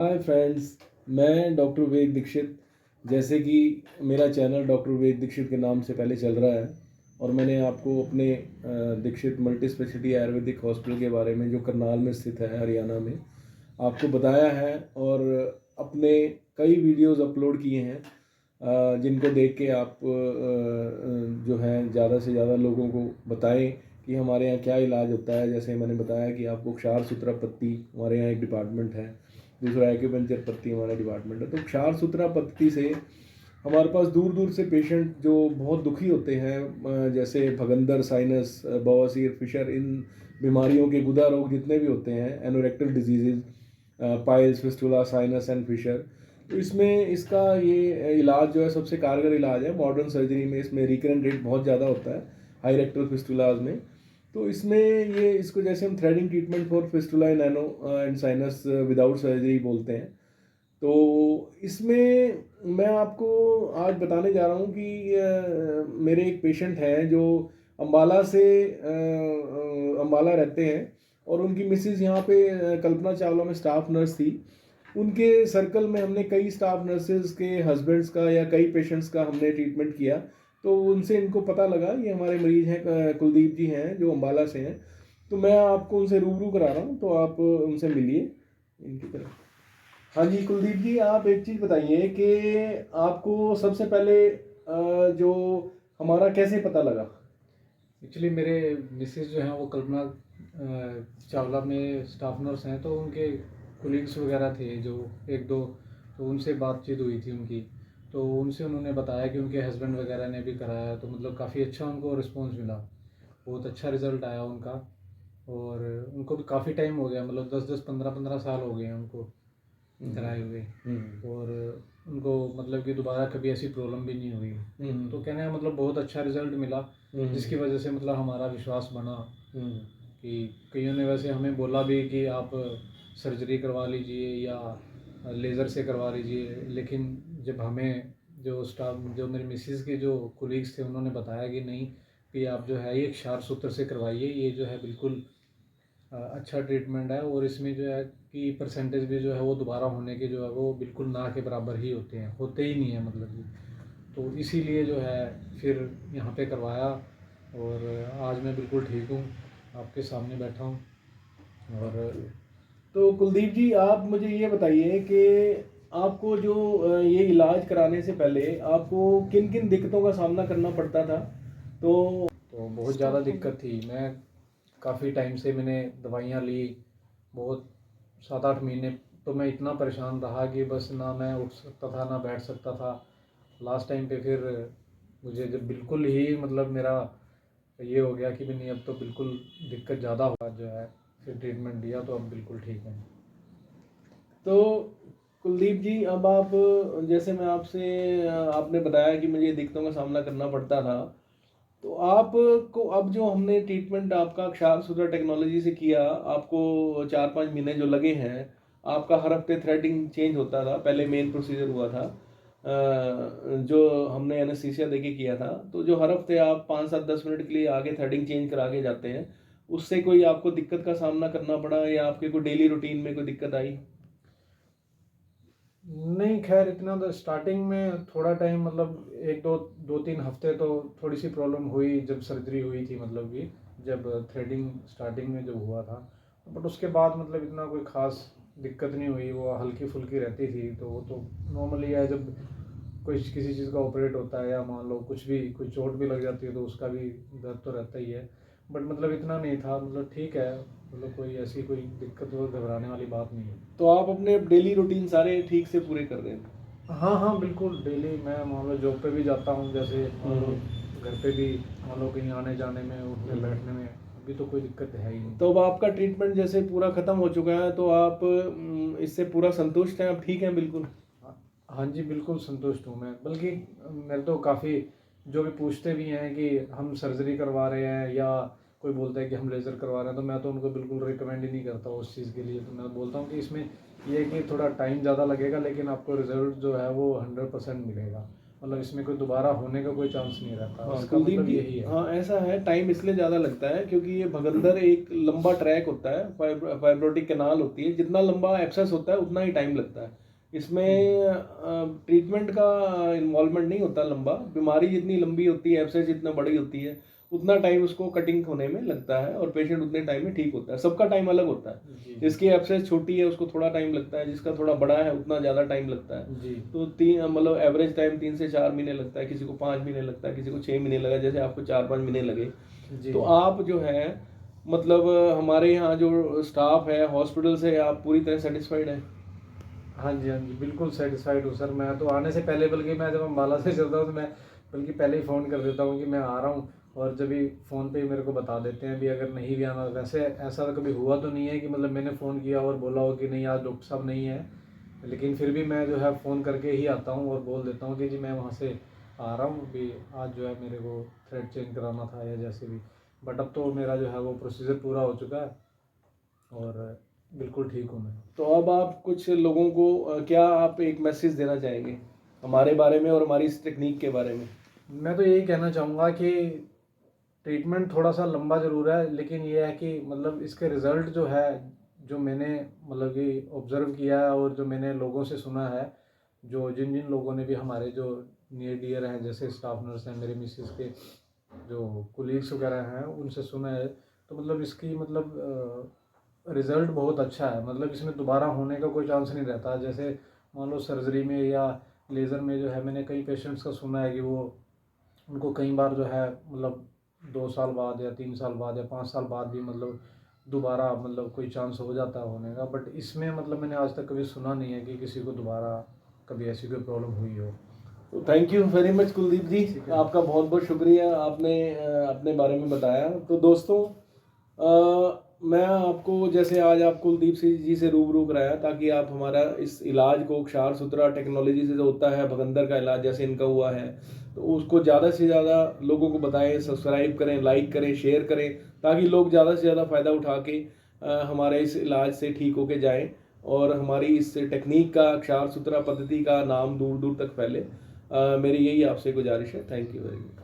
Hi friends, मैं doctor विवेक दीक्षित। जैसे कि मेरा चैनल डॉक्टर विवेक दीक्षित के नाम से पहले चल रहा है और मैंने आपको अपने Dikshit multi speciality ayurvedic hospital के बारे में जो करनाल में स्थित है हरियाणा में आपको बताया है और अपने कई वीडियोस अपलोड किए हैं जिनको देख के आप जो है ज़्यादा से ज़्यादा लोगों को बताएं कि हमारे यहाँ क्या इलाज होता है। जैसे मैंने बताया कि आपको क्षार सूत्रा पत्ती हमारे यहाँ एक डिपार्टमेंट है, दूसरा एक्यूपंक्चर पत्ती हमारा डिपार्टमेंट है। तो क्षार सूत्रा पत्ती से हमारे पास दूर दूर से पेशेंट जो बहुत दुखी होते हैं, जैसे भगंदर, साइनस, बवासीर, फिशर, इन बीमारियों के गुदा रोग जितने भी होते हैं, anorectal diseases, piles, fistula, sinus and fissure, तो इसमें इसका ये इलाज जो है सबसे कारगर इलाज है। मॉडर्न सर्जरी में इसमें रिकरेंट रेट बहुत ज़्यादा होता है हाई रेक्टल फिस्टुलाज में। तो इसमें ये इसको जैसे हम threading treatment for fistula nano and sinus without surgery बोलते हैं। तो इसमें मैं आपको आज बताने जा रहा हूँ कि मेरे एक पेशेंट हैं जो अम्बाला से अम्बाला रहते हैं और उनकी मिसेज़ यहाँ पे कल्पना चावला में स्टाफ नर्स थी। उनके सर्कल में हमने कई स्टाफ नर्सेज के हस्बैंड्स का या कई पेशेंट्स का हमने ट्रीटमेंट किया। तो उनसे इनको पता लगा ये हमारे मरीज़ हैं, कुलदीप जी हैं जो अम्बाला से हैं। तो मैं आपको उनसे रूबरू करा रहा हूँ, तो आप उनसे मिलिए इनकी तरफ। हाँ जी कुलदीप जी, आप एक चीज़ बताइए कि आपको सबसे पहले जो हमारा कैसे पता लगा। एक्चुअली मेरे मिसेस जो हैं वो कल्पना चावला में स्टाफ नर्स हैं, तो उनके कोलीग्स वगैरह थे जो एक दो, तो उनसे बातचीत हुई थी उनकी। तो उनसे उन्होंने बताया कि उनके हस्बैंड वगैरह ने भी कराया, तो मतलब काफ़ी अच्छा उनको रिस्पॉन्स मिला, बहुत अच्छा रिज़ल्ट आया उनका। और उनको भी काफ़ी टाइम हो गया, मतलब 10-10 15-15 साल हो गए हैं उनको कराए हुए। और उनको मतलब कि दोबारा कभी ऐसी प्रॉब्लम भी नहीं हुई। तो कहने का मतलब बहुत अच्छा रिजल्ट मिला, जिसकी वजह से मतलब हमारा विश्वास बना कि कईयों ने वैसे हमें बोला भी कि आप सर्जरी करवा लीजिए या लेज़र से करवा लीजिए, लेकिन जब हमें जो स्टाफ जो मेरी मिसेज़ के जो कोलीग्स थे उन्होंने बताया कि नहीं, कि आप जो है ये क्षार सूत्र से करवाइए, ये जो है बिल्कुल अच्छा ट्रीटमेंट है। और इसमें जो है कि परसेंटेज भी जो है वो दोबारा होने के जो है वो बिल्कुल ना के बराबर ही होते हैं, होते ही नहीं है मतलब कि। तो इसीलिए जो है फिर यहाँ पे करवाया और आज मैं बिल्कुल ठीक हूँ, आपके सामने बैठा हूँ। और तो कुलदीप जी, आप मुझे ये बताइए कि आपको जो ये इलाज कराने से पहले आपको किन किन दिक्कतों का सामना करना पड़ता था। तो बहुत ज़्यादा दिक्कत थी। मैं काफ़ी टाइम से मैंने दवाइयाँ ली, बहुत 7-8 महीने। तो मैं इतना परेशान रहा कि बस ना मैं उठ सकता था ना बैठ सकता था। लास्ट टाइम पे फिर मुझे जब बिल्कुल ही मतलब मेरा ये हो गया कि भी नहीं, अब तो बिल्कुल दिक्कत ज़्यादा हुआ जो है, फिर ट्रीटमेंट लिया तो अब बिल्कुल ठीक है। तो कुलदीप जी, अब आप जैसे मैं आपसे आपने बताया कि मुझे दिक्कतों का सामना करना पड़ता था, तो आपको अब जो हमने ट्रीटमेंट आपका क्षार सूत्र टेक्नोलॉजी से किया, आपको 4-5 महीने जो लगे हैं, आपका हर हफ्ते थ्रेडिंग चेंज होता था। पहले मेन प्रोसीजर हुआ था जो हमने एनेस्थीसिया देके किया था। तो जो हर हफ्ते आप 5-7-10 मिनट के लिए आगे थ्रेडिंग चेंज करा के जाते हैं, उससे कोई आपको दिक्कत का सामना करना पड़ा या आपके कोई डेली रूटीन में कोई दिक्कत आई। नहीं, खैर इतना तो स्टार्टिंग में थोड़ा टाइम, मतलब 1-2-3 हफ्ते तो थोड़ी सी प्रॉब्लम हुई जब सर्जरी हुई थी, मतलब कि जब थ्रेडिंग स्टार्टिंग में जो हुआ था। बट उसके बाद मतलब इतना कोई ख़ास दिक्कत नहीं हुई, वो हल्की फुल्की रहती थी। तो वो तो नॉर्मली है, जब कोई किसी चीज़ का ऑपरेट होता है या मान लो कुछ भी कोई चोट भी लग जाती है तो उसका भी दर्द तो रहता ही है। बट मतलब इतना नहीं था, मतलब ठीक है, मतलब कोई ऐसी कोई दिक्कत और घबराने वाली बात नहीं है। तो आप अपने डेली रूटीन सारे ठीक से पूरे कर रहे हैं। हाँ हाँ बिल्कुल, डेली मैं मान लो जॉब पे भी जाता हूँ, जैसे मान लो घर पे भी मान लो कहीं आने जाने में, उठने बैठने में अभी तो कोई दिक्कत है ही नहीं। तो अब आपका ट्रीटमेंट जैसे पूरा खत्म हो चुका है, तो आप इससे पूरा संतुष्ट हैं, आप ठीक हैं बिल्कुल। हाँ हाँ जी, बिल्कुल संतुष्ट हूँ मैं। बल्कि मेरे तो काफ़ी जो भी पूछते भी हैं कि हम सर्जरी करवा रहे हैं या कोई बोलता है कि हम लेज़र करवा रहे हैं, तो मैं तो उनको बिल्कुल रिकमेंड ही नहीं करता उस चीज़ के लिए। तो मैं बोलता हूँ कि इसमें ये है कि थोड़ा टाइम ज़्यादा लगेगा, लेकिन आपको रिजल्ट जो है वो 100% मिलेगा। मतलब इसमें कोई दोबारा होने का कोई चांस नहीं रहता। हाँ इसका कुलदीप मतलब जी, यही है। हाँ ऐसा है, टाइम इसलिए ज़्यादा लगता है क्योंकि ये भगंदर एक लंबा ट्रैक होता है, फाइब्रोटिक कैनाल होती है, जितना लंबा एक्सेस होता है उतना ही टाइम लगता है। इसमें ट्रीटमेंट का इन्वॉल्वमेंट नहीं होता लंबा, बीमारी जितनी लंबी होती है, एब्सेस जितना बड़ी होती है, उतना टाइम उसको कटिंग होने में लगता है और पेशेंट उतने टाइम में ठीक होता है। सबका टाइम अलग होता है, जी जिसकी एब्सेस छोटी है उसको थोड़ा टाइम लगता है, जिसका थोड़ा बड़ा है उतना ज़्यादा टाइम लगता है। जी तो तीन मतलब एवरेज टाइम 3 से 4 महीने लगता है, किसी को 5 महीने लगता है, किसी को 6 महीने लगा, जैसे आपको 4-5 महीने लगे। जी तो आप जो है मतलब हमारे यहाँ जो स्टाफ है हॉस्पिटल से, आप पूरी तरह सेटिस्फाइड हैं? हाँ जी, हाँ जी, बिल्कुल सेटिस्फाइड हूँ सर। मैं तो आने से पहले, बल्कि मैं जब अम्बाला से चलता हूँ तो मैं बल्कि पहले ही फ़ोन कर देता हूँ कि मैं आ रहा हूँ, और जब भी फ़ोन पे ही मेरे को बता देते हैं भी अगर नहीं भी आना। वैसे ऐसा तो कभी हुआ तो नहीं है कि मतलब मैंने फ़ोन किया और बोला हो कि नहीं आज डॉक्टर साहब नहीं है, लेकिन फिर भी मैं जो है फ़ोन करके ही आता हूँ और बोल देता हूँ कि जी मैं वहाँ से आ रहा हूँ भी, आज जो है मेरे को थ्रेड चेंज कराना था या जैसे भी। बट अब तो मेरा जो है वो प्रोसीजर पूरा हो चुका है और बिल्कुल ठीक हूँ मैं। तो अब आप कुछ लोगों को क्या आप एक मैसेज देना चाहेंगे हमारे बारे में और हमारी इस टेक्निक के बारे में? मैं तो यही कहना चाहूँगा कि ट्रीटमेंट थोड़ा सा लंबा ज़रूर है, लेकिन ये है कि मतलब इसके रिज़ल्ट जो है, जो मैंने मतलब कि ऑब्ज़र्व किया है और जो मैंने लोगों से सुना है, जो जिन जिन लोगों ने भी हमारे जो नियर डियर हैं, जैसे स्टाफ नर्स हैं, मेरे मिसेस के जो कोलीग्स वगैरह हैं, उनसे सुना है, तो मतलब इसकी मतलब रिज़ल्ट बहुत अच्छा है। मतलब इसमें दोबारा होने का कोई चांस नहीं रहता। जैसे मान लो सर्जरी में या लेज़र में जो है, मैंने कई पेशेंट्स का सुना है कि वो उनको कई बार जो है मतलब 2 साल बाद या 3 साल बाद या 5 साल बाद भी मतलब दोबारा मतलब कोई चांस हो जाता है होने का। बट इसमें मतलब मैंने आज तक कभी सुना नहीं है कि किसी को दोबारा कभी ऐसी कोई प्रॉब्लम हुई हो। तो thank you very much Kuldeep ji, ठीक है। आपका बहुत बहुत शुक्रिया, आपने अपने बारे में बताया। तो दोस्तों मैं आपको जैसे आज आप कुलदीप जी से रूबरू कराया ताकि आप हमारा इस इलाज को क्षार सुतरा टेक्नोलॉजी से जो होता है भगंदर का इलाज जैसे इनका हुआ है, तो उसको ज़्यादा से ज़्यादा लोगों को बताएं, सब्सक्राइब करें, लाइक करें, शेयर करें, ताकि लोग ज़्यादा से ज़्यादा फ़ायदा उठा के हमारे इस इलाज से ठीक होके जाएं और हमारी इस टेक्निक का, क्षार सुतरा पद्धति का नाम दूर दूर तक फैले। मेरी यही आपसे गुजारिश है। Thank you very much.